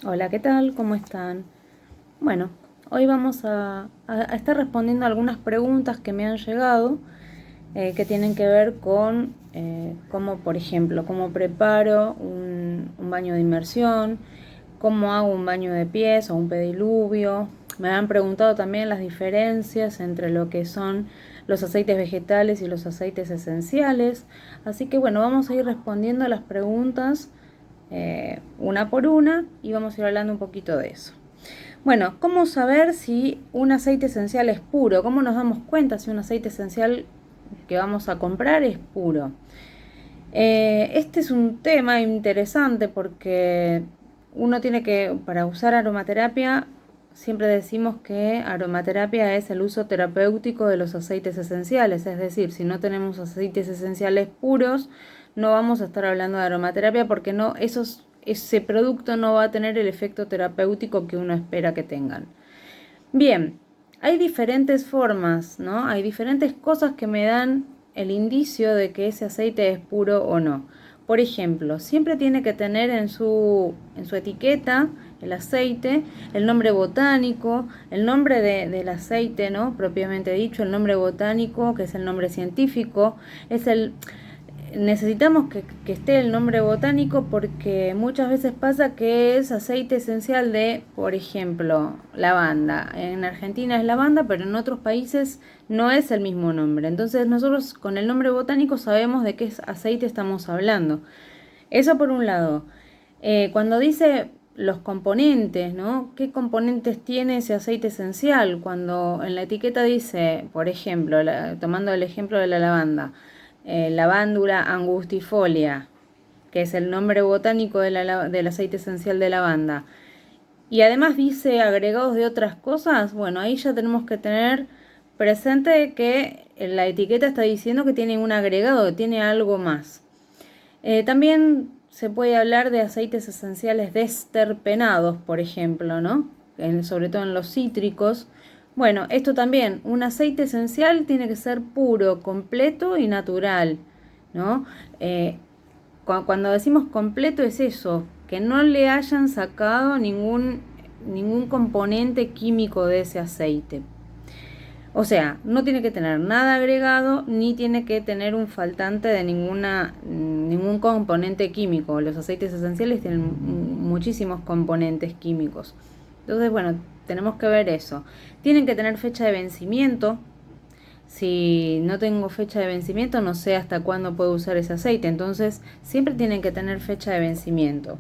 Hola, ¿qué tal? ¿Cómo están? Bueno, hoy vamos a estar respondiendo algunas preguntas que me han llegado que tienen que ver con cómo, por ejemplo, cómo preparo un baño de inmersión, cómo hago un baño de pies o un pediluvio. Me han preguntado también las diferencias entre lo que son los aceites vegetales y los aceites esenciales. Así que bueno, vamos a ir respondiendo a las preguntas una por una y vamos a ir hablando un poquito de eso. Bueno, ¿cómo saber si un aceite esencial es puro? ¿Cómo nos damos cuenta si un aceite esencial que vamos a comprar es puro? Este es un tema interesante porque uno tiene que, para usar aromaterapia, siempre decimos que aromaterapia es el uso terapéutico de los aceites esenciales, es decir, si no tenemos aceites esenciales puros, no vamos a estar hablando de aromaterapia porque ese producto no va a tener el efecto terapéutico que uno espera que tengan. Bien, hay diferentes formas, ¿no? Hay diferentes cosas que me dan el indicio de que ese aceite es puro o no. Por ejemplo, siempre tiene que tener en su etiqueta el aceite, el nombre botánico, el nombre del aceite, ¿no? Propiamente dicho, el nombre botánico, que es el nombre científico, es el, necesitamos que esté el nombre botánico porque muchas veces pasa que es aceite esencial de, por ejemplo, lavanda. En Argentina es lavanda, pero en otros países no es el mismo nombre. Entonces nosotros con el nombre botánico sabemos de qué aceite estamos hablando. Eso por un lado. Cuando dice los componentes, ¿no? ¿Qué componentes tiene ese aceite esencial? Cuando en la etiqueta dice, por ejemplo, tomando el ejemplo de la lavanda, lavándula angustifolia, que es el nombre botánico del aceite esencial de lavanda, y además dice agregados de otras cosas, bueno, ahí ya tenemos que tener presente que la etiqueta está diciendo que tiene un agregado, que tiene algo más. También se puede hablar de aceites esenciales desterpenados, por ejemplo, ¿no? Sobre todo en los cítricos. Bueno, esto también, un aceite esencial tiene que ser puro, completo y natural, ¿no? Eh, cuando decimos completo es eso, que no le hayan sacado ningún componente químico de ese aceite. O sea, no tiene que tener nada agregado ni tiene que tener un faltante de ningún componente químico. Los aceites esenciales tienen muchísimos componentes químicos. Entonces, bueno, tenemos que ver eso. Tienen que tener fecha de vencimiento. Si no tengo fecha de vencimiento, no sé hasta cuándo puedo usar ese aceite. Entonces, siempre tienen que tener fecha de vencimiento.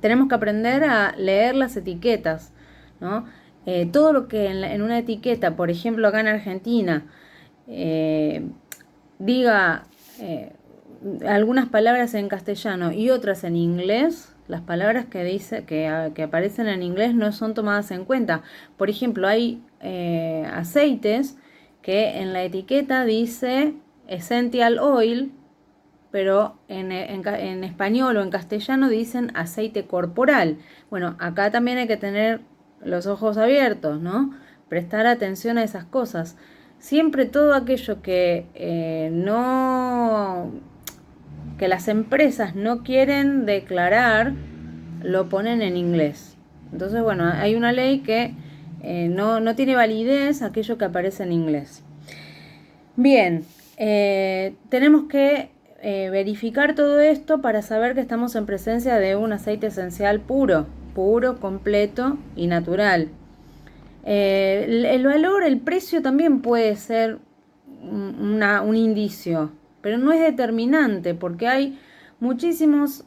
Tenemos que aprender a leer las etiquetas, ¿no? Todo lo que en una etiqueta, por ejemplo acá en Argentina, eh, diga algunas palabras en castellano y otras en inglés, las palabras que aparecen en inglés no son tomadas en cuenta. Por ejemplo, hay aceites que en la etiqueta dice essential oil, pero en español o en castellano dicen aceite corporal. Bueno, acá también hay que tener los ojos abiertos, ¿no? Prestar atención a esas cosas. Siempre todo aquello que las empresas no quieren declarar, lo ponen en inglés. Entonces, bueno, hay una ley que no tiene validez aquello que aparece en inglés. Bien, tenemos que verificar todo esto para saber que estamos en presencia de un aceite esencial puro, puro, completo y natural. El valor, el precio también puede ser un indicio, pero no es determinante porque hay muchísimas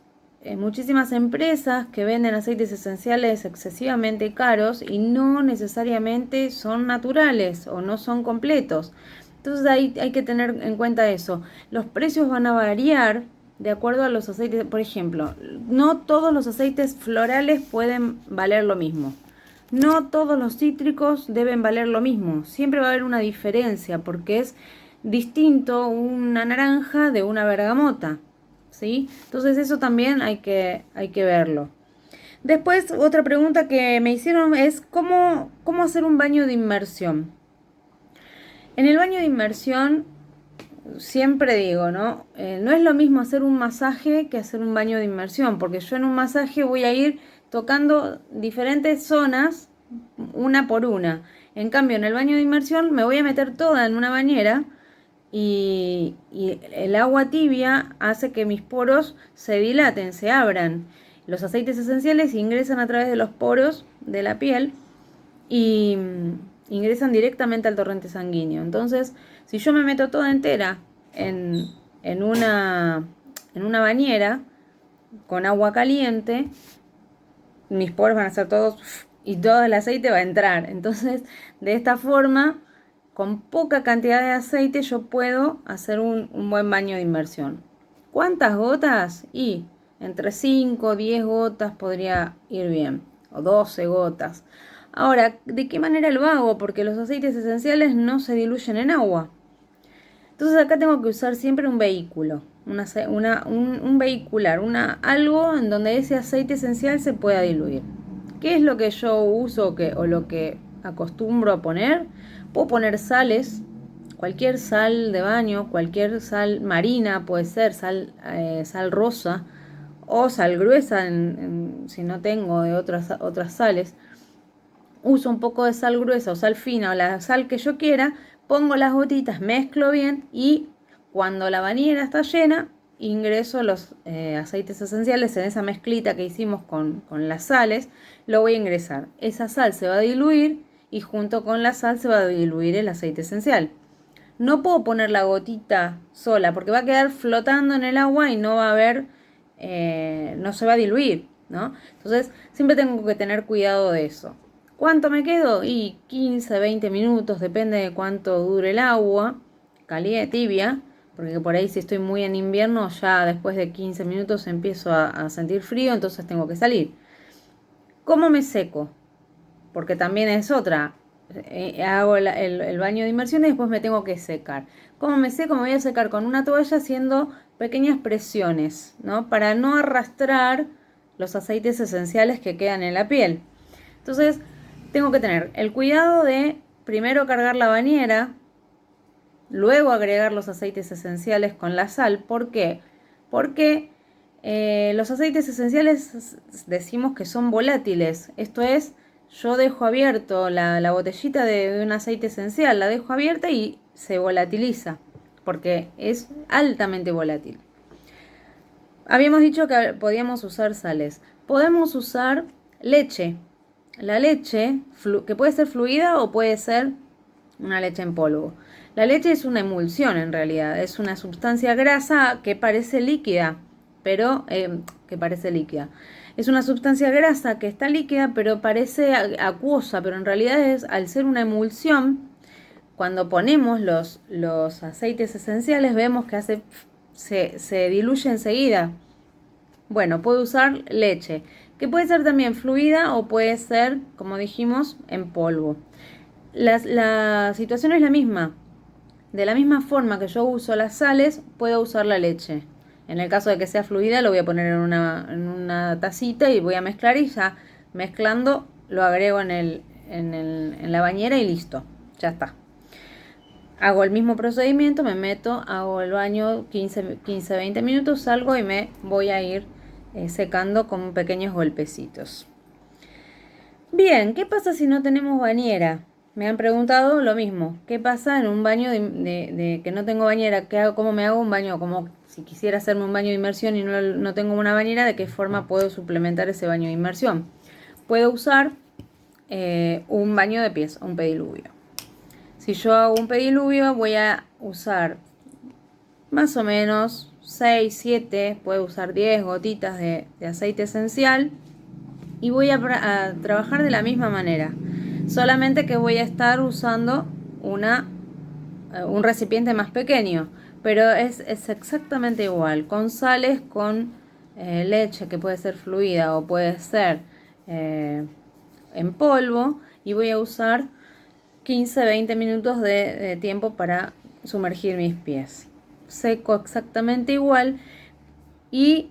empresas que venden aceites esenciales excesivamente caros y no necesariamente son naturales o no son completos. Entonces hay que tener en cuenta eso. Los precios van a variar de acuerdo a los aceites. Por ejemplo, no todos los aceites florales pueden valer lo mismo. No todos los cítricos deben valer lo mismo. Siempre va a haber una diferencia porque es distinto una naranja de una bergamota, ¿sí? Entonces eso también hay que verlo. Después, otra pregunta que me hicieron es cómo hacer un baño de inmersión. En el baño de inmersión, siempre digo, ¿no? No es lo mismo hacer un masaje que hacer un baño de inmersión, porque yo en un masaje voy a ir tocando diferentes zonas una por una. En cambio, en el baño de inmersión me voy a meter toda en una bañera y el agua tibia hace que mis poros se dilaten, se abran. Los aceites esenciales ingresan a través de los poros de la piel y ingresan directamente al torrente sanguíneo. Entonces, si yo me meto toda entera en una bañera con agua caliente, mis poros van a ser todos y todo el aceite va a entrar. Entonces, de esta forma, con poca cantidad de aceite yo puedo hacer un buen baño de inmersión. ¿Cuántas gotas? Y entre 5 o 10 gotas podría ir bien, o 12 gotas. Ahora, ¿de qué manera lo hago? Porque los aceites esenciales no se diluyen en agua. Entonces acá tengo que usar siempre un vehículo, un vehicular, algo en donde ese aceite esencial se pueda diluir. ¿Qué es lo que yo uso o lo que acostumbro a poner? Puedo poner sales, cualquier sal de baño, cualquier sal marina, puede ser sal rosa o sal gruesa, si no tengo de otras sales. Uso un poco de sal gruesa o sal fina o la sal que yo quiera, pongo las gotitas, mezclo bien y cuando la bañera está llena, ingreso los aceites esenciales en esa mezclita que hicimos con las sales, lo voy a ingresar. Esa sal se va a diluir y junto con la sal se va a diluir el aceite esencial. No puedo poner la gotita sola porque va a quedar flotando en el agua y no va a haber, no se va a diluir, ¿no? Entonces siempre tengo que tener cuidado de eso. ¿Cuánto me quedo? Y 15, 20 minutos, depende de cuánto dure el agua, caliente, tibia, porque por ahí si estoy muy en invierno, ya después de 15 minutos empiezo a sentir frío, entonces tengo que salir. ¿Cómo me seco? Porque también es otra. Hago el baño de inmersión y después me tengo que secar. ¿Cómo me seco? Me voy a secar con una toalla haciendo pequeñas presiones, ¿no? Para no arrastrar los aceites esenciales que quedan en la piel. Entonces, tengo que tener el cuidado de primero cargar la bañera, luego agregar los aceites esenciales con la sal. ¿Por qué? Porque los aceites esenciales decimos que son volátiles. Esto es, yo dejo abierto la botellita de un aceite esencial, la dejo abierta y se volatiliza, porque es altamente volátil. Habíamos dicho que podíamos usar sales. Podemos usar leche. La leche, que puede ser fluida o puede ser una leche en polvo. La leche es una emulsión en realidad, es una sustancia grasa que parece líquida, pero es una sustancia grasa que está líquida, pero parece acuosa, pero en realidad es, al ser una emulsión, cuando ponemos los aceites esenciales vemos que se diluye enseguida. Bueno, puedo usar leche, que puede ser también fluida o puede ser, como dijimos, en polvo. La situación es la misma. De la misma forma que yo uso las sales, puedo usar la leche. En el caso de que sea fluida, lo voy a poner en una tacita y voy a mezclar y ya mezclando lo agrego en la bañera y listo, ya está. Hago el mismo procedimiento, me meto, hago el baño 15-20 minutos, salgo y me voy a ir secando con pequeños golpecitos. Bien, ¿qué pasa si no tenemos bañera? Me han preguntado lo mismo. ¿Qué pasa en un baño de que no tengo bañera? ¿Qué hago? ¿Cómo me hago un baño? Como si quisiera hacerme un baño de inmersión y no tengo una bañera, ¿de qué forma puedo suplementar ese baño de inmersión? Puedo usar un baño de pies, un pediluvio. Si yo hago un pediluvio, voy a usar más o menos 6, 7, puedo usar 10 gotitas de aceite esencial y voy a trabajar de la misma manera. Solamente que voy a estar usando un recipiente más pequeño, pero es exactamente igual, con sales, con leche que puede ser fluida o puede ser en polvo, y voy a usar 15-20 minutos de tiempo para sumergir mis pies. Seco exactamente igual y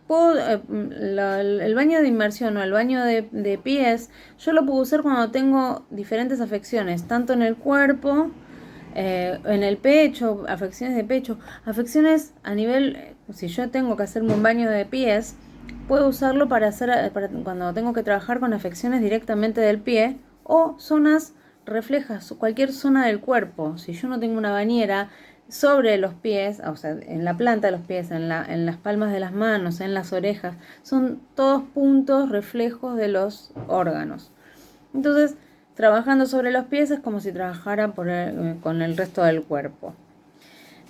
el baño de inmersión o el baño de pies, yo lo puedo usar cuando tengo diferentes afecciones, tanto en el cuerpo, en el pecho, afecciones de pecho, afecciones a nivel, si yo tengo que hacerme un baño de pies, Puedo usarlo para cuando tengo que trabajar con afecciones directamente del pie o zonas reflejas, cualquier zona del cuerpo. Si yo no tengo una bañera sobre los pies, o sea, en la planta de los pies, en las palmas de las manos, en las orejas, son todos puntos reflejos de los órganos. Entonces, trabajando sobre los pies es como si trabajara con el resto del cuerpo.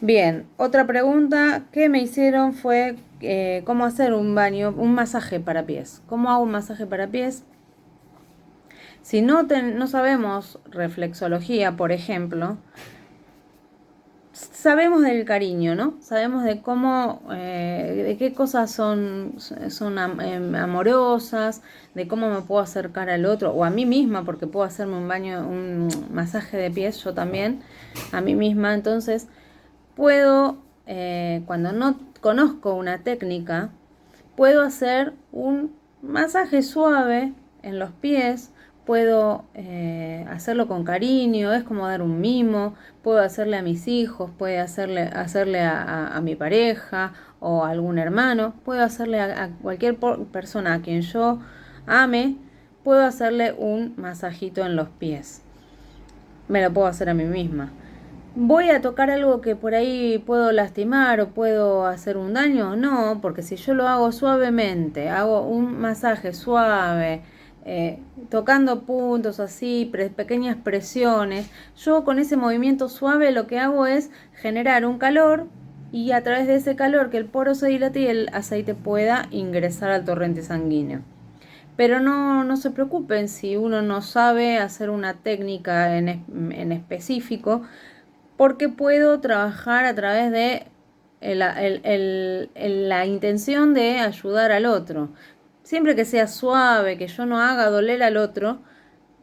Bien, otra pregunta que me hicieron fue cómo hacer un masaje para pies. ¿Cómo hago un masaje para pies? Si no sabemos reflexología, por ejemplo, sabemos del cariño, ¿no? Sabemos de cómo, de qué cosas son amorosas, de cómo me puedo acercar al otro, o a mí misma, porque puedo hacerme un masaje de pies yo también, a mí misma. Entonces, puedo, cuando no conozco una técnica, puedo hacer un masaje suave en los pies, puedo hacerlo con cariño, es como dar un mimo, puedo hacerle a mis hijos, puedo hacerle a mi pareja o a algún hermano, puedo hacerle a cualquier persona a quien yo ame, puedo hacerle un masajito en los pies. Me lo puedo hacer a mí misma. ¿Voy a tocar algo que por ahí puedo lastimar o puedo hacer un daño? No, porque si yo lo hago suavemente, hago un masaje suave, tocando puntos así, pequeñas presiones, yo con ese movimiento suave lo que hago es generar un calor y a través de ese calor que el poro se dilate y el aceite pueda ingresar al torrente sanguíneo. Pero no se preocupen si uno no sabe hacer una técnica en específico, porque puedo trabajar a través de la intención de ayudar al otro. Siempre que sea suave, que yo no haga doler al otro,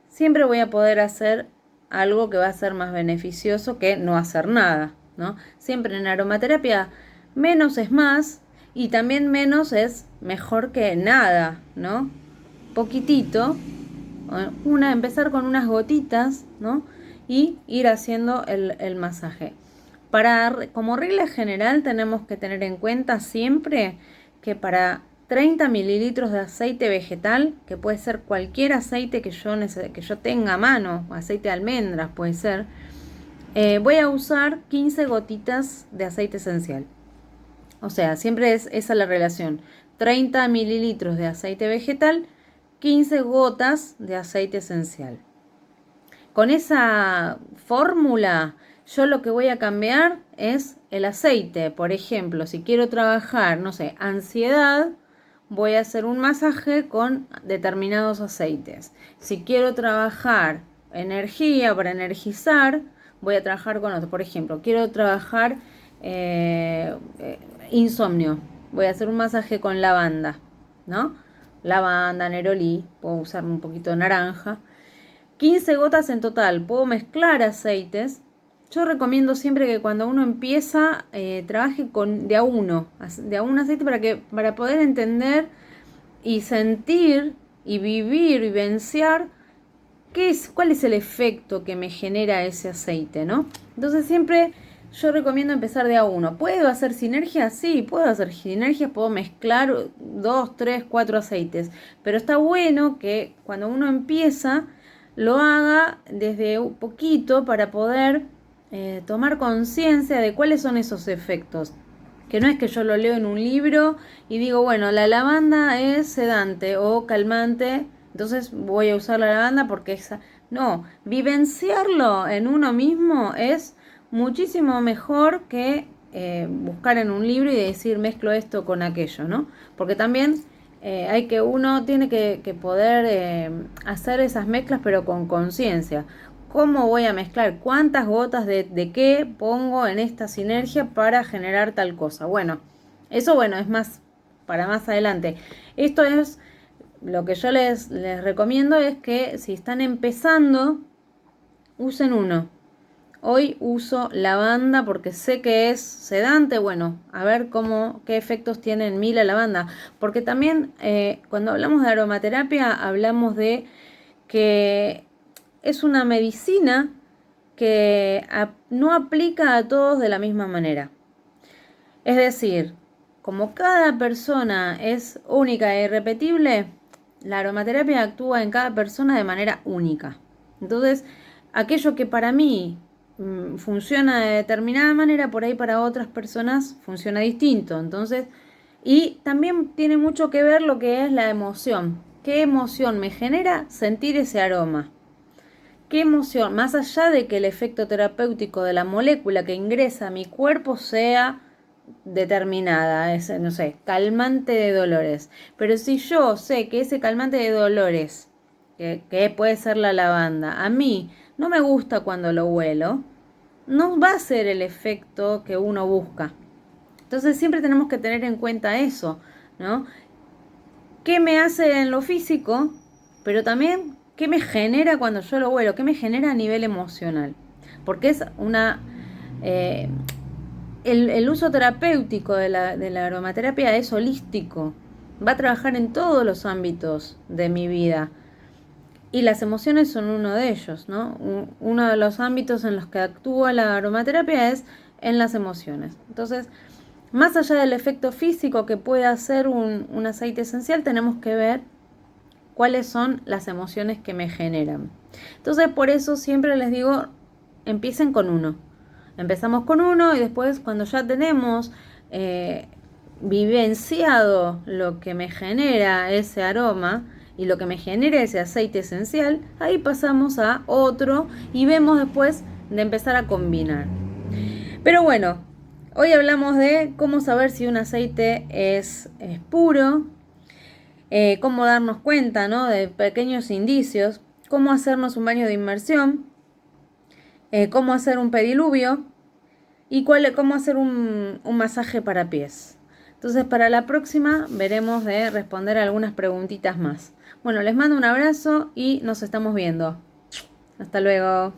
siempre voy a poder hacer algo que va a ser más beneficioso que no hacer nada, ¿no? Siempre en aromaterapia menos es más y también menos es mejor que nada, ¿no? Poquitito, empezar con unas gotitas, ¿no? Y ir haciendo el masaje. Como regla general tenemos que tener en cuenta siempre que para 30 mililitros de aceite vegetal, que puede ser cualquier aceite que yo tenga a mano, aceite de almendras puede ser, voy a usar 15 gotitas de aceite esencial. O sea, siempre es esa la relación. 30 mililitros de aceite vegetal, 15 gotas de aceite esencial. Con esa fórmula, yo lo que voy a cambiar es el aceite. Por ejemplo, si quiero trabajar, no sé, ansiedad, voy a hacer un masaje con determinados aceites. Si quiero trabajar energía para energizar, voy a trabajar con otro. Por ejemplo, quiero trabajar insomnio, voy a hacer un masaje con lavanda, ¿no? Lavanda, nerolí, puedo usar un poquito de naranja. 15 gotas en total, puedo mezclar aceites. Yo recomiendo siempre que cuando uno empieza, trabaje de a uno aceite para poder entender y sentir y vivir, vivenciar cuál es el efecto que me genera ese aceite, ¿no? Entonces siempre yo recomiendo empezar de a uno. ¿Puedo hacer sinergias? Sí, puedo hacer sinergias, puedo mezclar 2, 3, 4 aceites. Pero está bueno que cuando uno empieza lo haga desde un poquito para poder tomar conciencia de cuáles son esos efectos. Que no es que yo lo leo en un libro y digo, bueno, la lavanda es sedante o calmante, entonces voy a usar la lavanda porque esa... No, vivenciarlo en uno mismo es muchísimo mejor que buscar en un libro y decir mezclo esto con aquello, ¿no? Porque también uno tiene que poder hacer esas mezclas pero con conciencia. ¿Cómo voy a mezclar? ¿Cuántas gotas de qué pongo en esta sinergia para generar tal cosa? Bueno, eso es más para más adelante. Esto es lo que yo les recomiendo es que si están empezando, usen uno. Hoy uso lavanda porque sé que es sedante. Bueno, a ver qué efectos tiene en mí la lavanda. Porque también cuando hablamos de aromaterapia hablamos de que es una medicina que no aplica a todos de la misma manera. Es decir, como cada persona es única e irrepetible, la aromaterapia actúa en cada persona de manera única. Entonces, aquello que para mí funciona de determinada manera, por ahí para otras personas funciona distinto. Entonces, y también tiene mucho que ver lo que es la emoción. ¿Qué emoción me genera sentir ese aroma? ¿Qué emoción? Más allá de que el efecto terapéutico de la molécula que ingresa a mi cuerpo sea determinada, es, no sé, calmante de dolores. Pero si yo sé que ese calmante de dolores, que puede ser la lavanda, a mí no me gusta cuando lo huelo, no va a ser el efecto que uno busca. Entonces siempre tenemos que tener en cuenta eso, ¿no? ¿Qué me hace en lo físico? Pero también, ¿qué me genera cuando yo lo huelo? ¿Qué me genera a nivel emocional? Porque es una... el uso terapéutico de la aromaterapia es holístico. Va a trabajar en todos los ámbitos de mi vida. Y las emociones son uno de ellos, ¿no? Uno de los ámbitos en los que actúa la aromaterapia es en las emociones. Entonces, más allá del efecto físico que puede hacer un aceite esencial, tenemos que ver cuáles son las emociones que me generan. Entonces, por eso siempre les digo, empiecen con uno. Empezamos con uno y después cuando ya tenemos vivenciado lo que me genera ese aroma y lo que me genera ese aceite esencial, ahí pasamos a otro y vemos después de empezar a combinar. Pero bueno, hoy hablamos de cómo saber si un aceite es puro, cómo darnos cuenta, ¿no?, de pequeños indicios, cómo hacernos un baño de inmersión, cómo hacer un pediluvio y cómo hacer un masaje para pies. Entonces, para la próxima veremos de responder algunas preguntitas más. Bueno, les mando un abrazo y nos estamos viendo. Hasta luego.